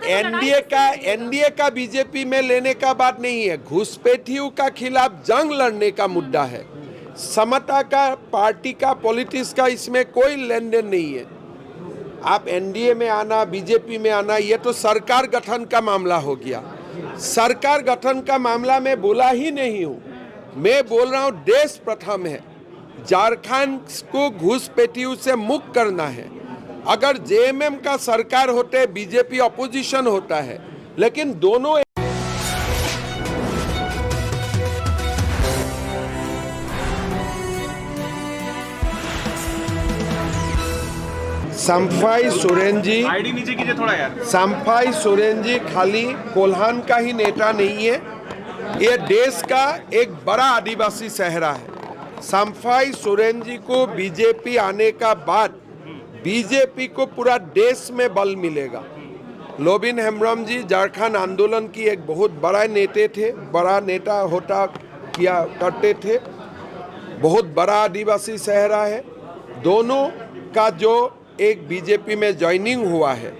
NDA का BJP में लेने का बात नहीं है। घुसपैठियों का खिलाफ जंग लड़ने का मुद्दा है। समता का, पार्टी का, पॉलिटिक्स का इसमें कोई लेन देन नहीं है। आप एनडीए में आना, बीजेपी में आना, ये तो सरकार गठन का मामला हो गया। सरकार गठन का मामला मैं बोला ही नहीं हूँ। मैं बोल रहा हूँ देश प्रथम है। झारखंड को घुसपैठियों से मुक्त करना है। अगर जेएमएम का सरकार होते, बीजेपी अपोजिशन होता है, लेकिन दोनों संफाई सोरेन जी, आईडी नीचे कीजिए थोड़ा यार। संफाई सोरेन जी खाली कोल्हान का ही नेता नहीं है, ये देश का एक बड़ा आदिवासी सहरा है। संफाई सोरेन जी को बीजेपी आने का बाद बीजेपी को पूरा देश में बल मिलेगा। लोबिन हेम्ब्रम जी झारखंड आंदोलन की एक बहुत बड़ा नेता थे, बड़ा नेता होता किया करते थे। बहुत बड़ा आदिवासी सहरा है। दोनों का जो एक बीजेपी में ज्वाइनिंग हुआ है,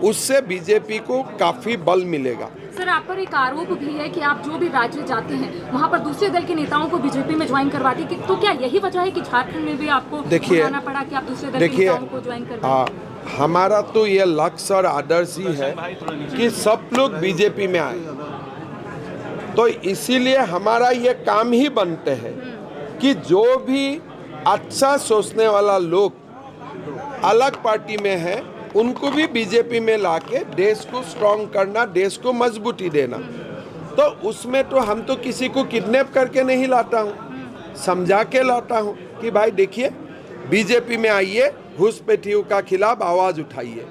उससे बीजेपी को काफी बल मिलेगा। सर, आप पर एक आरोप भी है कि आप जो भी राज्य जाते हैं वहां पर दूसरे दल के नेताओं को बीजेपी में ज्वाइन करवाती है, तो क्या यही वजह है कि झारखंड में भी आपको बताना पड़ा कि आप दूसरे दल के नेताओं को ज्वाइन करवाएं? हमारा तो ये लक्ष्य और आदर्श ही है कि सब लोग बीजेपी में आए। तो इसीलिए हमारा ये काम ही बनते हैं कि जो भी अच्छा सोचने वाला लोग अलग पार्टी में है, उनको भी बीजेपी में लाके देश को स्ट्रॉन्ग करना, देश को मजबूती देना। तो उसमें तो हम तो किसी को किडनैप करके नहीं लाता हूँ, समझा के लाता हूँ कि भाई देखिए बीजेपी में आइए, घुसपैठियों का खिलाफ आवाज़ उठाइए।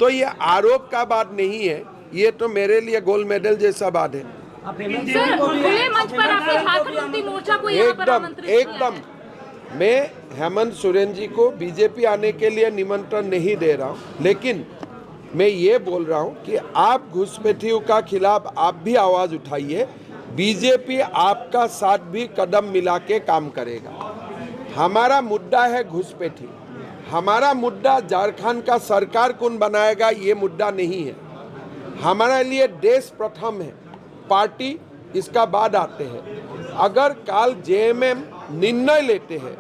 तो ये आरोप का बात नहीं है, ये तो मेरे लिए गोल्ड मेडल जैसा बात है। एकदम मैं हेमंत सोरेन जी को बीजेपी आने के लिए निमंत्रण नहीं दे रहा हूँ, लेकिन मैं ये बोल रहा हूँ कि आप घुसपैठियों का खिलाफ आप भी आवाज़ उठाइए। बीजेपी आपका साथ भी कदम मिला के काम करेगा। हमारा मुद्दा है घुसपैठी, हमारा मुद्दा झारखंड का सरकार कौन बनाएगा ये मुद्दा नहीं है। हमारे लिए देश प्रथम है, पार्टी इसका बाद आते हैं। अगर काल जेएमएम निर्णय लेते हैं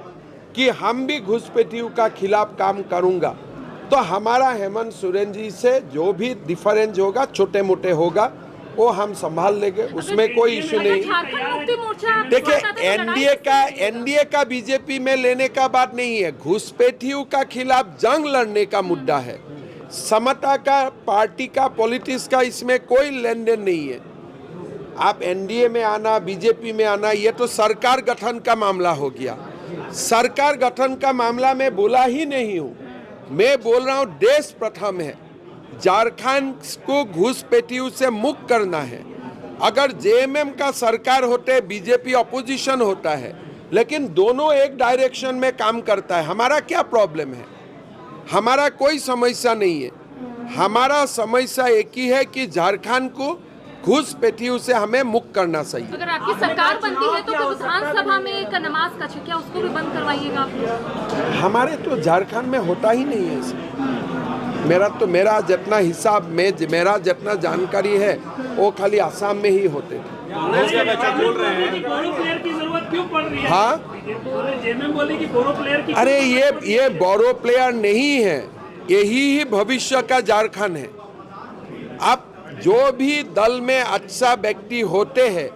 कि हम भी घुसपैठियों का खिलाफ काम करूंगा, तो हमारा हेमंत सोरेन जी से जो भी डिफरेंस होगा, छोटे मोटे होगा, वो हम संभाल लेंगे, उसमें कोई इश्यू नहीं। देखिए एनडीए का बीजेपी में लेने का बात नहीं है। घुसपैठियों का खिलाफ जंग लड़ने का मुद्दा है। समता का, पार्टी का, पॉलिटिक्स का इसमें कोई लेन देन नहीं है। आप एनडीए में आना, बीजेपी में आना, ये तो सरकार गठन का मामला हो गया। सरकार गठन का मामला मैं बोला ही नहीं हूँ। मैं बोल रहा हूँ देश प्रथम है। झारखंड को घुसपैठियों से मुक्त करना है। अगर जेएमएम का सरकार होते, बीजेपी अपोजिशन होता है, लेकिन दोनों एक डायरेक्शन में काम करता है। हमारा क्या प्रॉब्लम है? हमारा कोई समस्या नहीं है। हमारा समस्या एक ही है कि झारखंड को घुसपैठियों से हमें मुक्त करना चाहिए। अगर आपकी सरकार बनती है तो विधानसभा में एक नमाज का क्या उसको भी बंद करवाइएगा आप? हमारे तो झारखंड में होता ही नहीं है ऐसे। मेरा जितना हिसाब में, मेरा जितना जानकारी है, वो खाली आसाम में ही होते थे। हाँ, अरे ये बोरो प्लेयर नहीं है, यही ही भविष्य का झारखंड है। अब जो भी दल में अच्छा व्यक्ति होते हैं,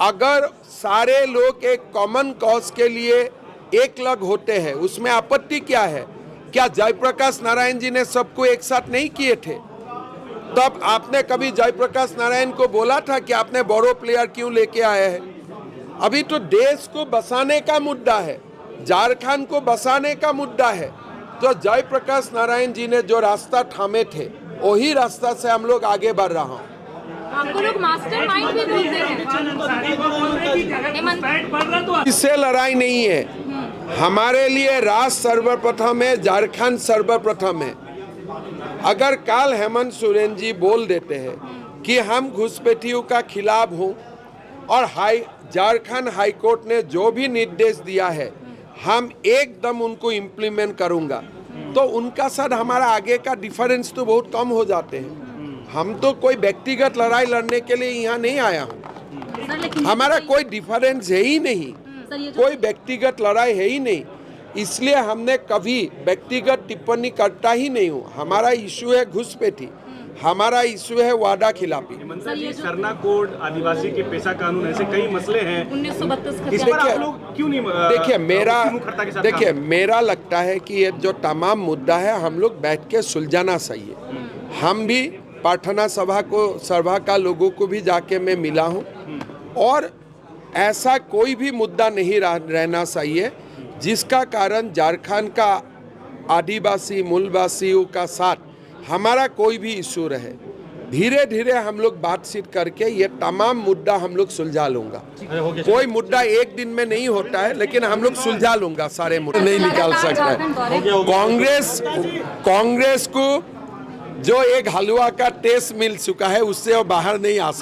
अगर सारे लोग एक कॉमन कॉज के लिए एक लग होते हैं, उसमें आपत्ति क्या है? क्या जयप्रकाश नारायण जी ने सबको एक साथ नहीं किए थे? तब आपने कभी जयप्रकाश नारायण को बोला था कि आपने बोरो प्लेयर क्यों लेके आए हैं? अभी तो देश को बसाने का मुद्दा है, झारखंड को बसाने का मुद्दा है। तो जयप्रकाश नारायण जी ने जो रास्ता थामे थे, वही रास्ता से हम लोग आगे बढ़ रहा हूँ। आपको लोग मास्टरमाइंड भी बोलते हैं। इससे लड़ाई नहीं है। हमारे लिए राष्ट्र सर्वप्रथम है, झारखंड सर्वप्रथम है। अगर काल हेमंत सोरेन जी बोल देते हैं कि हम घुसपैठियों का खिलाफ हूँ और झारखंड हाईकोर्ट ने जो भी निर्देश दिया है, हम एकदम उनको इम्प्लीमेंट करूँगा, तो उनका साथ हमारा आगे का डिफरेंस तो बहुत कम हो जाते हैं। हम तो कोई व्यक्तिगत लड़ाई लड़ने के लिए यहाँ नहीं आया हूँ। सर लेकिन हमारा कोई डिफरेंस है ही नहीं, सर ये जो कोई व्यक्तिगत लड़ाई है ही नहीं, इसलिए हमने कभी व्यक्तिगत टिप्पणी करता ही नहीं हूँ। हमारा इशू है घुसपैठी, हमारा इशू है वादा खिलाफी। हेमंत जी, सरना कोड, आदिवासी के पेशा कानून, ऐसे कई मसले हैं। 1932 इस पर आप लोग क्यों नहीं देखिए मेरा लगता है कि ये जो तमाम मुद्दा है हम लोग बैठ के सुलझाना चाहिए। हम भी प्रार्थना सभा का लोगों को भी जाके मैं मिला हूँ और ऐसा कोई भी मुद्दा नहीं रहना चाहिए जिसका कारण झारखंड का आदिवासी मूलवासियों का साथ हमारा कोई भी इशू रहे। धीरे धीरे हम लोग बातचीत करके ये तमाम मुद्दा हम लोग सुलझा लूंगा। कोई मुद्दा एक दिन में नहीं होता है, लेकिन हम लोग सुलझा लूंगा। सारे मुद्दे नहीं निकाल सकते। कांग्रेस को जो एक हलवा का टेस्ट मिल चुका है उससे वो बाहर नहीं आ सकता।